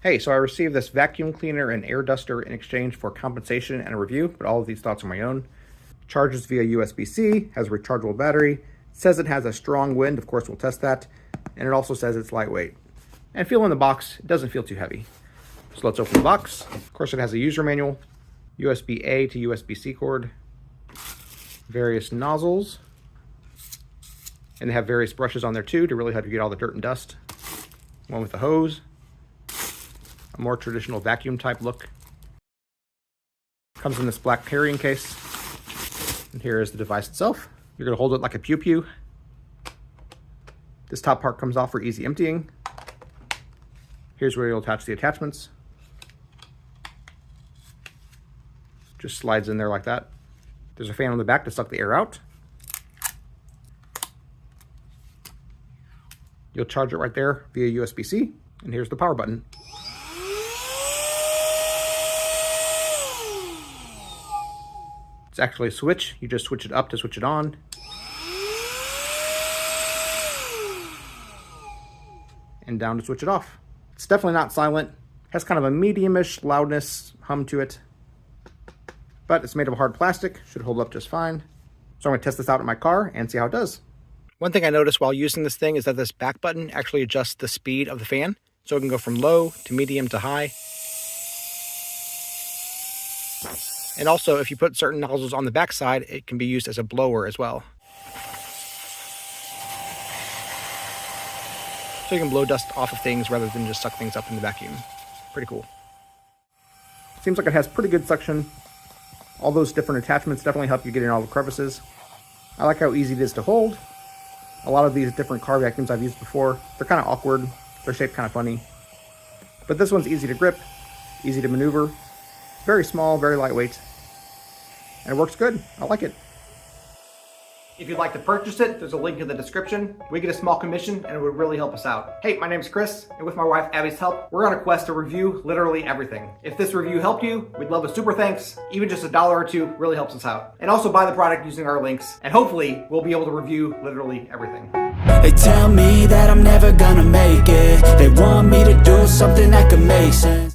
Hey, so I received this vacuum cleaner and air duster in exchange for compensation and a review, but all of these thoughts are my own. Charges via USB-C, has a rechargeable battery, says it has a strong wind, of course we'll test that, and it also says it's lightweight. And feeling the box, it doesn't feel too heavy. So let's open the box. Of course it has a user manual, USB-A to USB-C cord, various nozzles, and they have various brushes on there too to really help you get all the dirt and dust. One with a hose, a more traditional vacuum type look. Comes in this black carrying case. And here is the device itself. You're gonna hold it like a pew-pew. This top part comes off for easy emptying. Here's where you'll attach the attachments. Just slides in there like that. There's a fan on the back to suck the air out. You'll charge it right there via USB-C. And here's the power button. It's actually a switch. You just switch it up to switch it on. And down to switch it off. It's definitely not silent. Has kind of a medium-ish loudness hum to it. But it's made of hard plastic. Should hold up just fine. So I'm going to test this out in my car and see how it does. One thing I noticed while using this thing is that this back button actually adjusts the speed of the fan. So it can go from low to medium to high. And also, if you put certain nozzles on the back side, it can be used as a blower as well. So you can blow dust off of things rather than just suck things up in the vacuum. Pretty cool. Seems like it has pretty good suction. All those different attachments definitely help you get in all the crevices. I like how easy it is to hold. A lot of these different car vacuums I've used before, they're kind of awkward. They're shaped kind of funny. But this one's easy to grip, easy to maneuver. Very small, very lightweight, and it works good. I like it. If you'd like to purchase it, there's a link in the description. We get a small commission and it would really help us out. Hey, my name's Chris, and with my wife Abby's help, we're on a quest to review literally everything. If this review helped you, we'd love a super thanks. Even just $1 or $2 really helps us out. And also buy the product using our links, and hopefully we'll be able to review literally everything. They tell me that I'm never gonna make it. They want me to do something that could make sense.